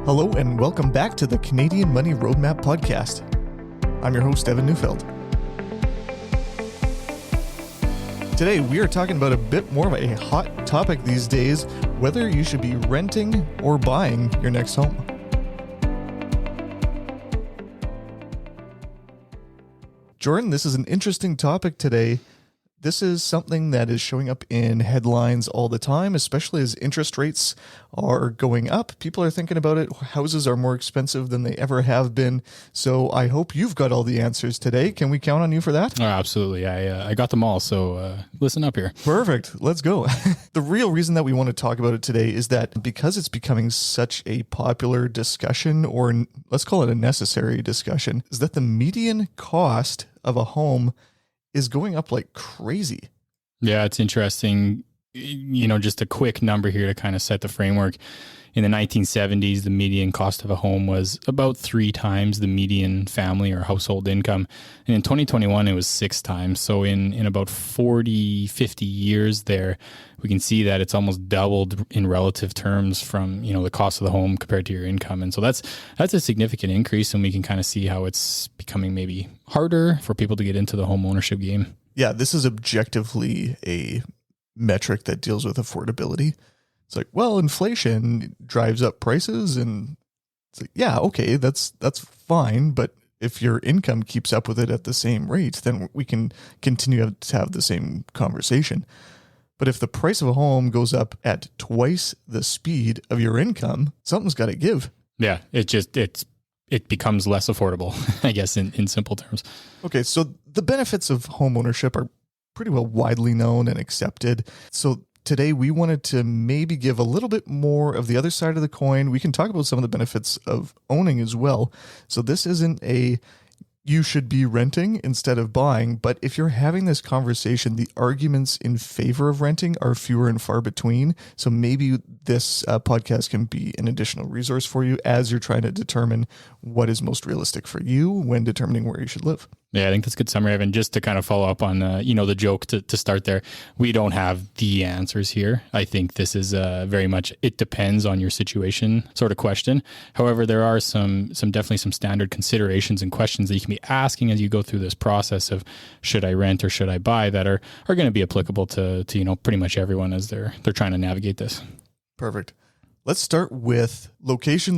Hello and welcome back to the Canadian Money Roadmap Podcast. I'm your host, Evan Neufeld. Today, we are talking about a bit more of a hot topic these days, whether you should be renting or buying your next home. Jordan, this is an interesting topic today. This is something that is showing up in headlines all the time, especially as interest rates are going up. People are thinking about it. Houses are more expensive than they ever have been. So I hope you've got all the answers today. Can we count on you for that? Oh, absolutely. I got them all. So listen up here. Perfect. Let's go. The real reason that we want to talk about it today is that because it's becoming such a popular discussion, or let's call it a necessary discussion, is that the median cost of a home is going up like crazy. Yeah, it's interesting. Just a quick number here to kind of set the framework. In the 1970s, the median cost of a home was about 3 times the median family or household income. And in 2021, it was 6 times. So in about 40, 50 years there, we can see that it's almost doubled in relative terms from, the cost of the home compared to your income. And so that's a significant increase. And we can kind of see how it's becoming maybe harder for people to get into the home ownership game. Yeah, this is objectively a metric that deals with affordability. It's like, well, inflation drives up prices, and it's like, yeah, okay, that's fine. But if your income keeps up with it at the same rate, then we can continue to have the same conversation. But if the price of a home goes up at twice the speed of your income, something's got to give. Yeah, it becomes less affordable, I guess, in simple terms. Okay, so the benefits of home ownership are pretty well widely known and accepted. So today, we wanted to maybe give a little bit more of the other side of the coin. We can talk about some of the benefits of owning as well. So this isn't a you should be renting instead of buying, but if you're having this conversation, the arguments in favor of renting are fewer and far between. So maybe this podcast can be an additional resource for you as you're trying to determine what is most realistic for you when determining where you should live. Yeah, I think that's a good summary, Evan. Just to kind of follow up on, the joke to start there, we don't have the answers here. I think this is very much, it depends on your situation sort of question. However, there are definitely some standard considerations and questions that you can be asking as you go through this process of should I rent or should I buy that are going to be applicable to pretty much everyone as they're trying to navigate this. Perfect. Let's start with location.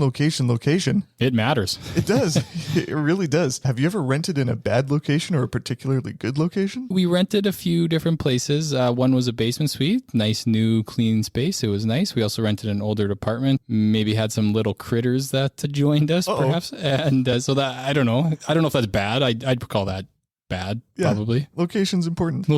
It matters. It does. It really does. Have you ever rented in a bad location or a particularly good location? We rented a few different places. One was a basement suite, nice new clean space. It was nice. We also rented an older apartment, maybe had some little critters that joined us perhaps. And so that, I don't know if that's bad. I'd call that bad, probably. Location's important.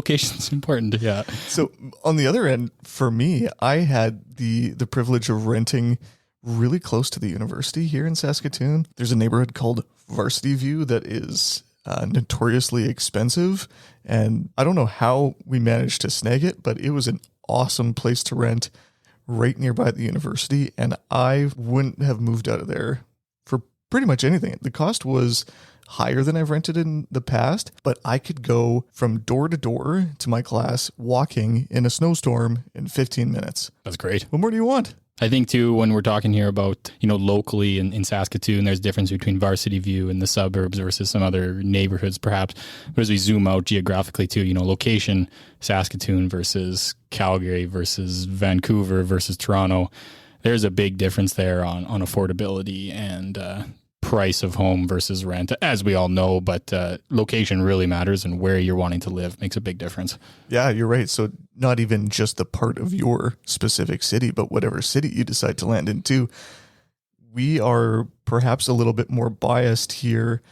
Yeah. So on the other end, for me, I had the privilege of renting really close to the university here in Saskatoon. There's a neighborhood called Varsity View that is notoriously expensive, and I don't know how we managed to snag it, but it was an awesome place to rent right nearby the university, and I wouldn't have moved out of there for pretty much anything. The cost was higher than I've rented in the past, but I could go from door to door to my class walking in a snowstorm in 15 minutes. That's great. What more do you want? I think too, when we're talking here about, locally in Saskatoon, there's a difference between Varsity View and the suburbs versus some other neighborhoods perhaps. But as we zoom out geographically too, location, Saskatoon versus Calgary versus Vancouver versus Toronto, there's a big difference there on affordability and price of home versus rent, as we all know, but location really matters, and where you're wanting to live makes a big difference. Yeah, you're right. So not even just the part of your specific city, but whatever city you decide to land into. We are perhaps a little bit more biased here,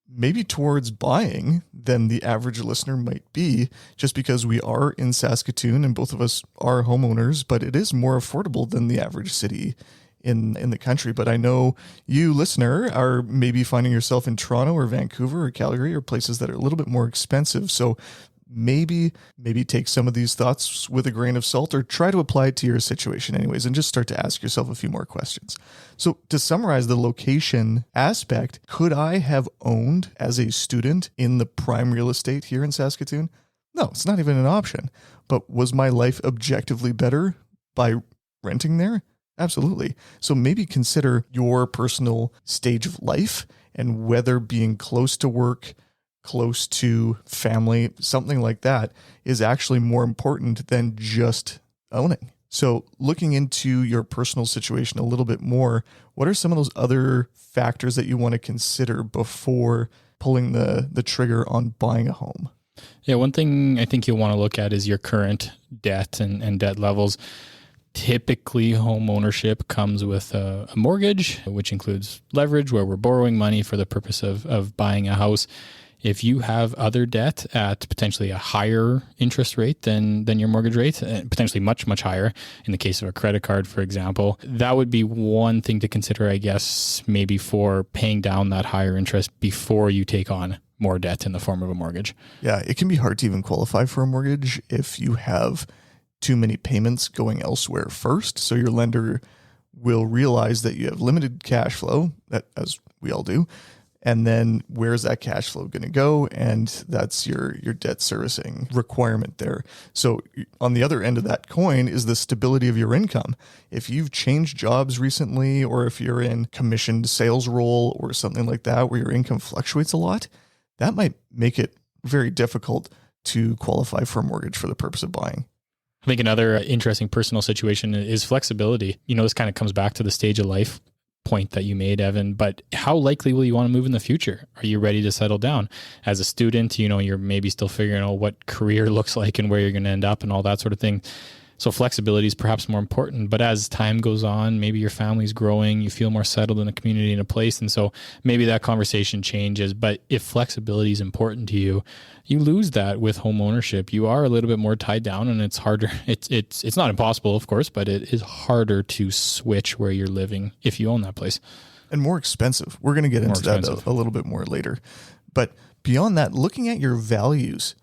maybe towards buying than the average listener might be, just because we are in Saskatoon and both of us are homeowners, but it is more affordable than the average city in the country. But I know you, listener, are maybe finding yourself in Toronto or Vancouver or Calgary or places that are a little bit more expensive. So maybe take some of these thoughts with a grain of salt, or try to apply it to your situation anyways, and just start to ask yourself a few more questions. So to summarize the location aspect, could I have owned as a student in the prime real estate here in Saskatoon? No, it's not even an option. But was my life objectively better by renting there? Absolutely. So maybe consider your personal stage of life and whether being close to work, close to family, something like that is actually more important than just owning. So looking into your personal situation a little bit more, what are some of those other factors that you want to consider before pulling the trigger on buying a home? Yeah, one thing I think you'll want to look at is your current debt and debt levels. Typically, home ownership comes with a mortgage, which includes leverage, where we're borrowing money for the purpose of buying a house. If you have other debt at potentially a higher interest rate than your mortgage rate, potentially much, much higher, in the case of a credit card, for example, that would be one thing to consider, I guess, maybe for paying down that higher interest before you take on more debt in the form of a mortgage. Yeah, it can be hard to even qualify for a mortgage if you have too many payments going elsewhere first. So your lender will realize that you have limited cash flow, that as we all do. And then where's that cash flow going to go? And that's your debt servicing requirement there. So on the other end of that coin is the stability of your income. If you've changed jobs recently, or if you're in commissioned sales role or something like that, where your income fluctuates a lot, that might make it very difficult to qualify for a mortgage for the purpose of buying. I think another interesting personal situation is flexibility. This kind of comes back to the stage of life point that you made, Evan, but how likely will you want to move in the future? Are you ready to settle down? As a student, you're maybe still figuring out what career looks like and where you're going to end up and all that sort of thing. So flexibility is perhaps more important, but as time goes on, maybe your family's growing, you feel more settled in a community and a place. And so maybe that conversation changes, but if flexibility is important to you, you lose that with home ownership. You are a little bit more tied down, and it's harder. It's not impossible, of course, but it is harder to switch where you're living if you own that place. And more expensive. We're going to get into that a little bit more later. But beyond that, looking at your values.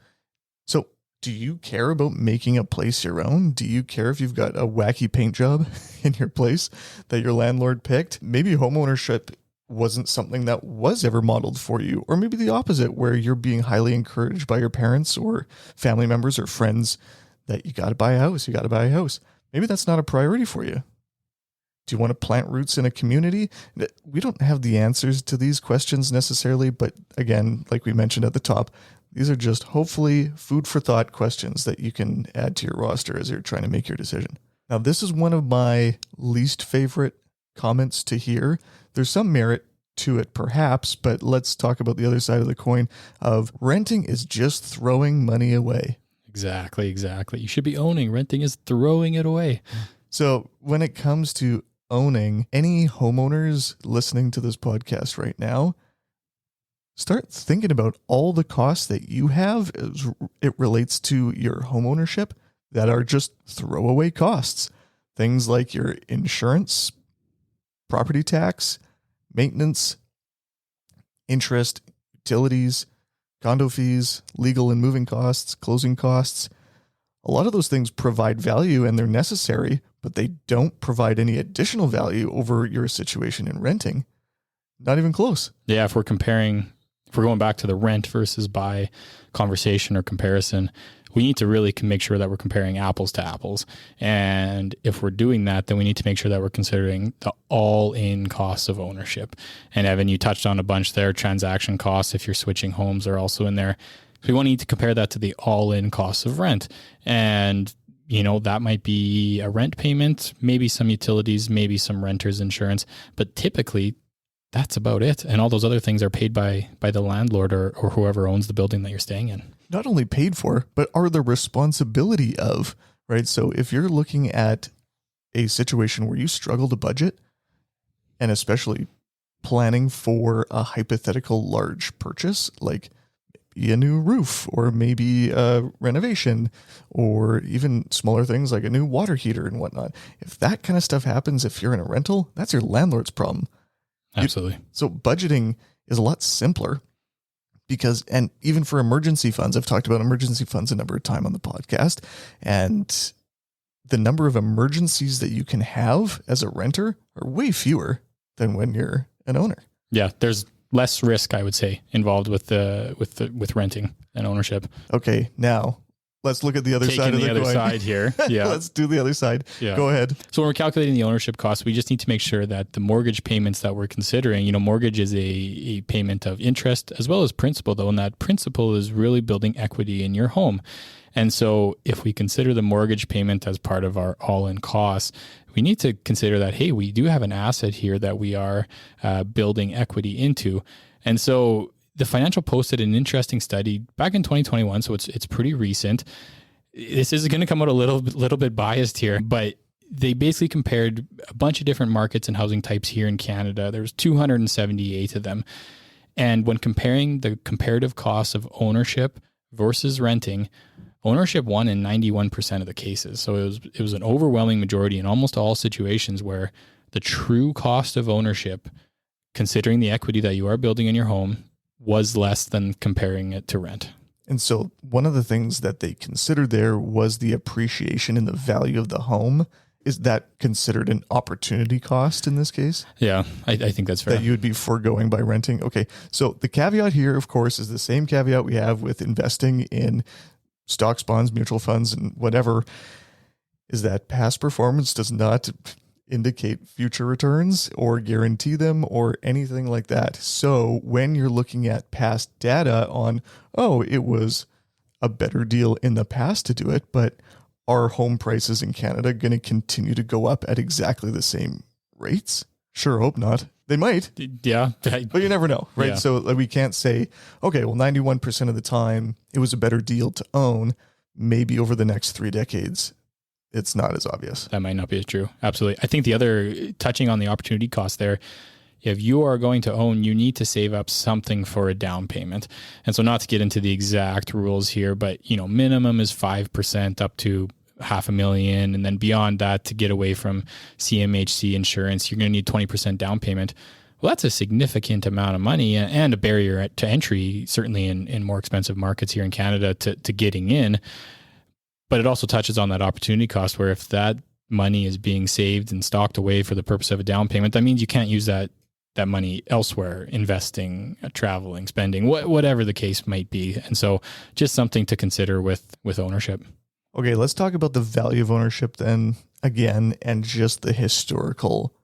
So do you care about making a place your own? Do you care if you've got a wacky paint job in your place that your landlord picked? Maybe homeownership wasn't something that was ever modeled for you, or maybe the opposite, where you're being highly encouraged by your parents or family members or friends that you got to buy a house, Maybe that's not a priority for you. Do you want to plant roots in a community? We don't have the answers to these questions necessarily, but again, like we mentioned at the top, these are just hopefully food for thought questions that you can add to your roster as you're trying to make your decision. Now, this is one of my least favorite comments to hear. There's some merit to it perhaps, but let's talk about the other side of the coin of renting is just throwing money away. Exactly. You should be owning. Renting is throwing it away. So when it comes to owning, any homeowners listening to this podcast right now, start thinking about all the costs that you have as it relates to your homeownership that are just throwaway costs. Things like your insurance, property tax, maintenance, interest, utilities, condo fees, legal and moving costs, closing costs. A lot of those things provide value and they're necessary, but they don't provide any additional value over your situation in renting. Not even close. Yeah, if we're going back to the rent versus buy conversation or comparison, we need to really make sure that we're comparing apples to apples. And if we're doing that, then we need to make sure that we're considering the all-in costs of ownership. And Evan, you touched on a bunch there. Transaction costs, if you're switching homes, are also in there. So we want to need to compare that to the all-in costs of rent. And that might be a rent payment, maybe some utilities, maybe some renter's insurance, but typically that's about it. And all those other things are paid by the landlord or whoever owns the building that you're staying in. Not only paid for, but are the responsibility of, right? So if you're looking at a situation where you struggle to budget, and especially planning for a hypothetical large purchase, like a new roof or maybe a renovation or even smaller things like a new water heater and whatnot, if that kind of stuff happens, if you're in a rental, that's your landlord's problem. Absolutely. So budgeting is a lot simpler because, and even for emergency funds, I've talked about emergency funds a number of times on the podcast, and the number of emergencies that you can have as a renter are way fewer than when you're an owner. Yeah. There's less risk, I would say, involved with renting and ownership. Okay. Now let's look at the other taking side of the the other coin. side here. Yeah. Let's do the other side. Yeah. Go ahead. So when we're calculating the ownership cost, we just need to make sure that the mortgage payments that we're considering, mortgage is a payment of interest as well as principal, though, and that principal is really building equity in your home. And so if we consider the mortgage payment as part of our all-in costs, we need to consider that, hey, we do have an asset here that we are building equity into. And so the Financial posted an interesting study back in 2021, so it's pretty recent. This is going to come out a little bit biased here, but they basically compared a bunch of different markets and housing types here in Canada. There's 278 of them. And when comparing the comparative costs of ownership versus renting, ownership won in 91% of the cases. So it was an overwhelming majority in almost all situations where the true cost of ownership, considering the equity that you are building in your home, was less than comparing it to rent. And so one of the things that they considered there was the appreciation in the value of the home. Is that considered an opportunity cost in this case? Yeah, I think that's fair. That you would be foregoing by renting? Okay. So the caveat here, of course, is the same caveat we have with investing in stocks, bonds, mutual funds, and whatever, is that past performance does not indicate future returns or guarantee them or anything like that. So when you're looking at past data on, it was a better deal in the past to do it, but are home prices in Canada going to continue to go up at exactly the same rates? Sure hope not. They might. Yeah. But you never know, right? Yeah. So we can't say, 91% of the time it was a better deal to own. Maybe over the next 3 decades, it's not as obvious. That might not be as true. Absolutely. I think the other, touching on the opportunity cost there, if you are going to own, you need to save up something for a down payment. And so not to get into the exact rules here, but minimum is 5% up to $500,000. And then beyond that, to get away from CMHC insurance, you're going to need 20% down payment. Well, that's a significant amount of money and a barrier to entry, certainly in more expensive markets here in Canada to getting in. But it also touches on that opportunity cost where if that money is being saved and stocked away for the purpose of a down payment, that means you can't use that money elsewhere, investing, traveling, spending, whatever the case might be. And so just something to consider with ownership. Okay, let's talk about the value of ownership then again, and just the historical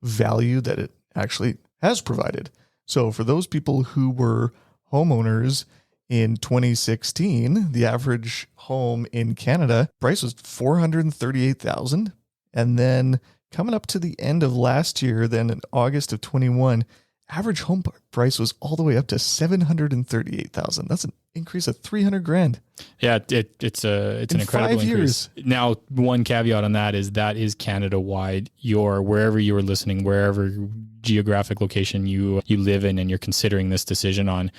value that it actually has provided. So for those people who were homeowners in 2016, the average home in Canada price was $438,000. And then coming up to the end of last year, then in August of 21, average home price was all the way up to $738,000. That's an increase of $300,000. Yeah, it's an incredible 5 years. increase. Now, one caveat on that is Canada wide. Wherever you are listening, wherever geographic location you live in, and you're considering this decision on,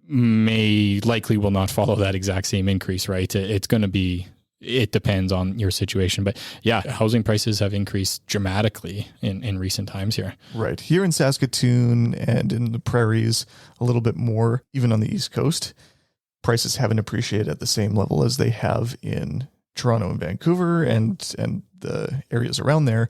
likely will not follow that exact same increase, right? It's going to be. It depends on your situation. But yeah, housing prices have increased dramatically in recent times here. Right. Here in Saskatoon and in the prairies, a little bit more, even on the East Coast, prices haven't appreciated at the same level as they have in Toronto and Vancouver and the areas around there.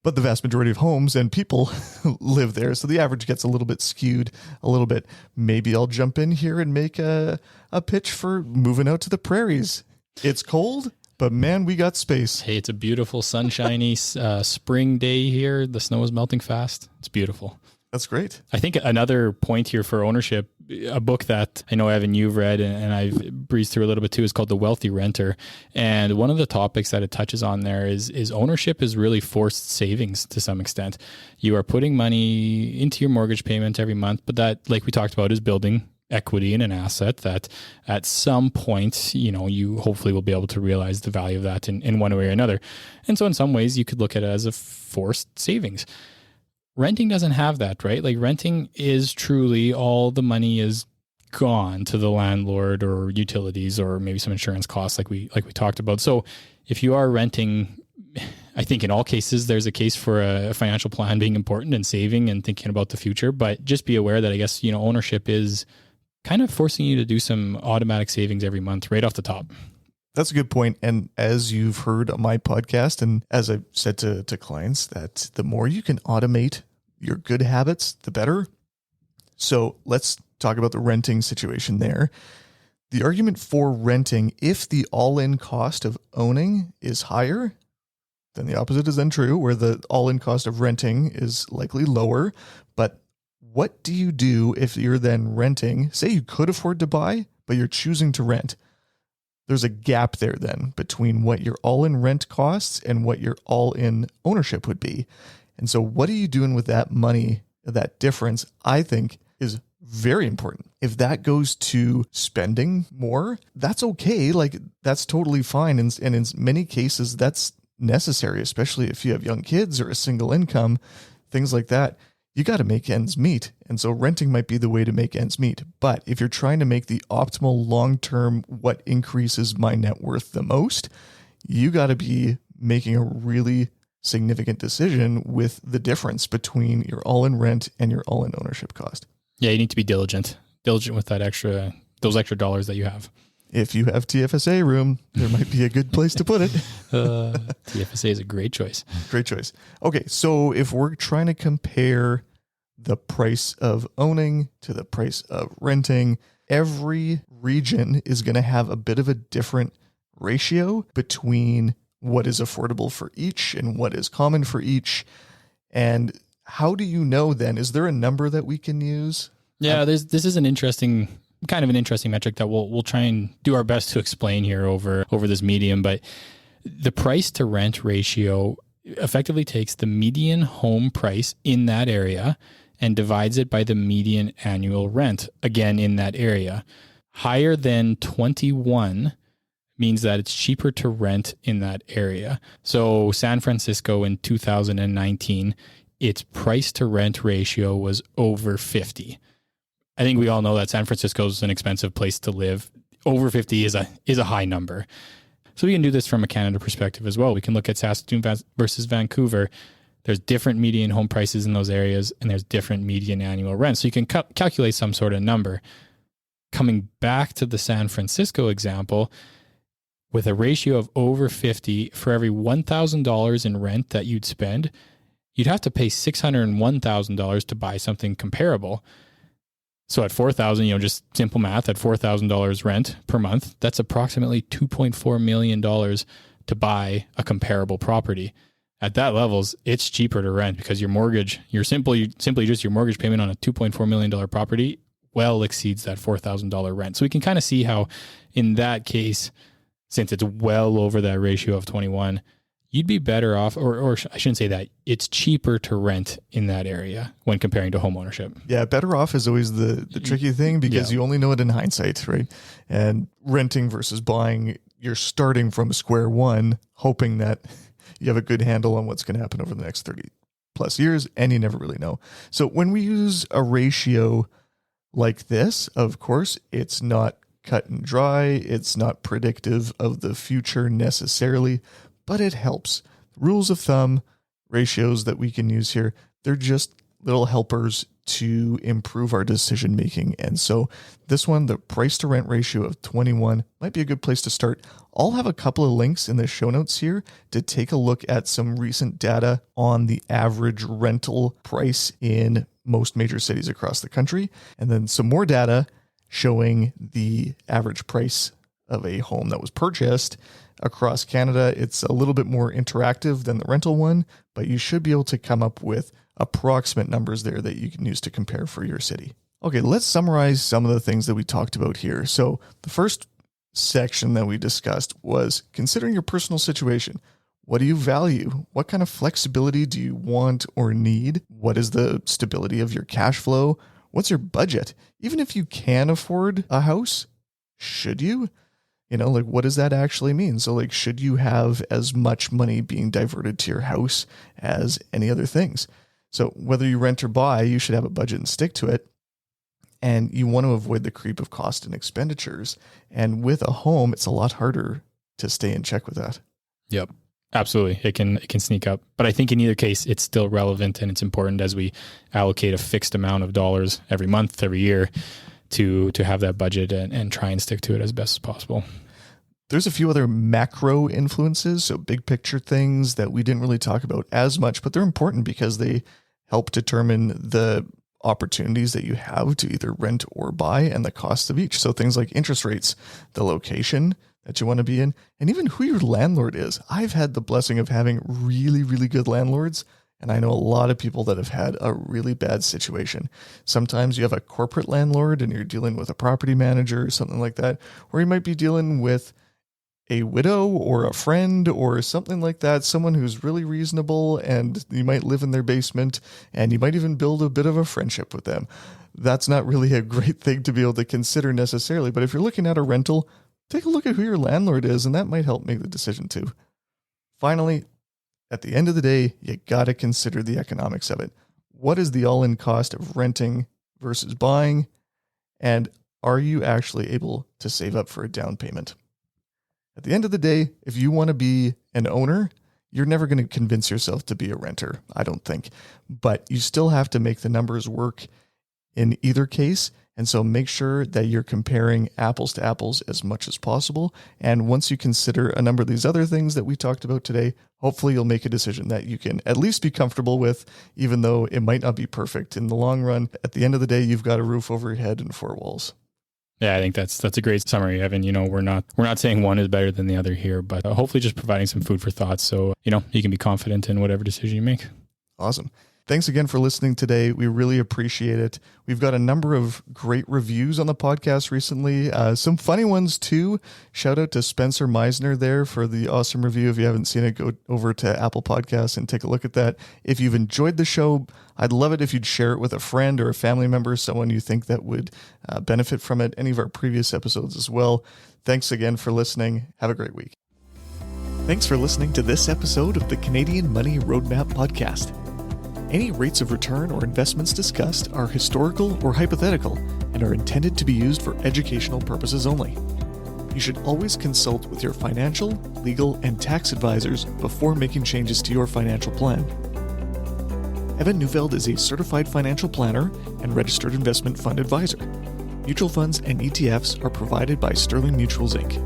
But the vast majority of homes and people live there. So the average gets a little bit skewed a little bit. Maybe I'll jump in here and make a pitch for moving out to the prairies. It's cold, but man, we got space. Hey, it's a beautiful, sunshiny spring day here. The snow is melting fast. It's beautiful. That's great. I think another point here for ownership, a book that I know, Evan, you've read and I've breezed through a little bit too, is called The Wealthy Renter. And one of the topics that it touches on there is ownership is really forced savings to some extent. You are putting money into your mortgage payment every month, but that, like we talked about, is building equity in an asset that at some point, you hopefully will be able to realize the value of that in one way or another. And so in some ways you could look at it as a forced savings. Renting doesn't have that, right? Like renting is truly all the money is gone to the landlord or utilities or maybe some insurance costs like we talked about. So if you are renting, I think in all cases, there's a case for a financial plan being important and saving and thinking about the future, but just be aware that I guess, ownership is kind of forcing you to do some automatic savings every month right off the top. That's a good point. And as you've heard on my podcast, and as I've said to clients, that the more you can automate your good habits, the better. So let's talk about the renting situation there. The argument for renting, if the all-in cost of owning is higher, then the opposite is then true, where the all-in cost of renting is likely lower. But what do you do if you're then renting? Say you could afford to buy, but you're choosing to rent. There's a gap there then between what your all-in rent costs and what your all-in ownership would be. And so what are you doing with that money, that difference, I think is very important. If that goes to spending more, that's okay. Like that's totally fine. And in many cases, that's necessary, especially if you have young kids or a single income, things like that. You got to make ends meet. And so renting might be the way to make ends meet. But if you're trying to make the optimal long-term, what increases my net worth the most, you got to be making a really significant decision with the difference between your all-in rent and your all-in ownership cost. Yeah, you need to be diligent with those extra dollars that you have. If you have TFSA room, there might be a good place to put it. TFSA is a great choice. Great choice. Okay, so if we're trying to compare the price of owning to the price of renting, every region is going to have a bit of a different ratio between what is affordable for each and what is common for each. And how do you know then? Is there a number that we can use? Yeah, this is an interesting metric that we'll try and do our best to explain here over this medium. But the price to rent ratio effectively takes the median home price in that area and divides it by the median annual rent, again, in that area. Higher than 21 means that it's cheaper to rent in that area. So San Francisco in 2019, its price to rent ratio was over 50. I think we all know that San Francisco is an expensive place to live. Over 50 is a high number. So we can do this from a Canada perspective as well. We can look at Saskatoon versus Vancouver. There's different median home prices in those areas, and there's different median annual rent. So you can calculate some sort of number. Coming back to the San Francisco example, with a ratio of over 50, for every $1,000 in rent that you'd spend, you'd have to pay $601,000 to buy something comparable. So at $4,000, just simple math, at $4,000 rent per month, that's approximately $2.4 million to buy a comparable property. At that levels, it's cheaper to rent because your mortgage, simply just your mortgage payment on a $2.4 million property well exceeds that $4,000 rent. So we can kind of see how in that case, since it's well over that ratio of 21, you'd be better off, or I shouldn't say that, it's cheaper to rent in that area when comparing to home ownership. Yeah, better off is always the tricky thing because you only know it in hindsight, right? And renting versus buying, you're starting from square one, hoping that you have a good handle on what's going to happen over the next 30 plus years, and you never really know. So when we use a ratio like this, of course, it's not cut and dry. It's not predictive of the future necessarily, but it helps. Rules of thumb, ratios that we can use here, they're just little helpers to improve our decision making. And so this one, the price to rent ratio of 21 might be a good place to start. I'll have a couple of links in the show notes here to take a look at some recent data on the average rental price in most major cities across the country, and then some more data showing the average price of a home that was purchased across Canada. It's a little bit more interactive than the rental one, but you should be able to come up with approximate numbers there that you can use to compare for your city. Okay, let's summarize some of the things that we talked about here. So the first section that we discussed was considering your personal situation. What do you value? What kind of flexibility do you want or need? What is the stability of your cash flow? What's your budget? Even if you can afford a house, should you? What does that actually mean? So should you have as much money being diverted to your house as any other things? So whether you rent or buy, you should have a budget and stick to it. And you want to avoid the creep of cost and expenditures. And with a home, it's a lot harder to stay in check with that. Yep. Absolutely. It can sneak up. But I think in either case, it's still relevant and it's important as we allocate a fixed amount of dollars every month, every year to have that budget and try and stick to it as best as possible. There's a few other macro influences, so big picture things that we didn't really talk about as much, but they're important because they help determine the opportunities that you have to either rent or buy and the cost of each. So things like interest rates, the location that you want to be in, and even who your landlord is. I've had the blessing of having really, really good landlords, and I know a lot of people that have had a really bad situation. Sometimes you have a corporate landlord and you're dealing with a property manager or something like that, or you might be dealing with a widow or a friend or something like that, someone who's really reasonable, and you might live in their basement and you might even build a bit of a friendship with them. That's not really a great thing to be able to consider necessarily, but if you're looking at a rental, take a look at who your landlord is, and that might help make the decision too. Finally, at the end of the day, you got to consider the economics of it. What is the all-in cost of renting versus buying? And are you actually able to save up for a down payment? At the end of the day, if you want to be an owner, you're never going to convince yourself to be a renter, I don't think. But you still have to make the numbers work in either case. And so make sure that you're comparing apples to apples as much as possible. And once you consider a number of these other things that we talked about today, hopefully you'll make a decision that you can at least be comfortable with, even though it might not be perfect in the long run. At the end of the day, you've got a roof over your head and four walls. Yeah, I think that's a great summary, Evan. We're not saying one is better than the other here, but hopefully just providing some food for thought so, you can be confident in whatever decision you make. Awesome. Thanks again for listening today. We really appreciate it. We've got a number of great reviews on the podcast recently. Some funny ones too. Shout out to Spencer Meisner there for the awesome review. If you haven't seen it, go over to Apple Podcasts and take a look at that. If you've enjoyed the show, I'd love it if you'd share it with a friend or a family member, someone you think that would benefit from it. Any of our previous episodes as well. Thanks again for listening. Have a great week. Thanks for listening to this episode of the Canadian Money Roadmap Podcast. Any rates of return or investments discussed are historical or hypothetical and are intended to be used for educational purposes only. You should always consult with your financial, legal, and tax advisors before making changes to your financial plan. Evan Neufeld is a certified financial planner and registered investment fund advisor. Mutual funds and ETFs are provided by Sterling Mutuals Inc.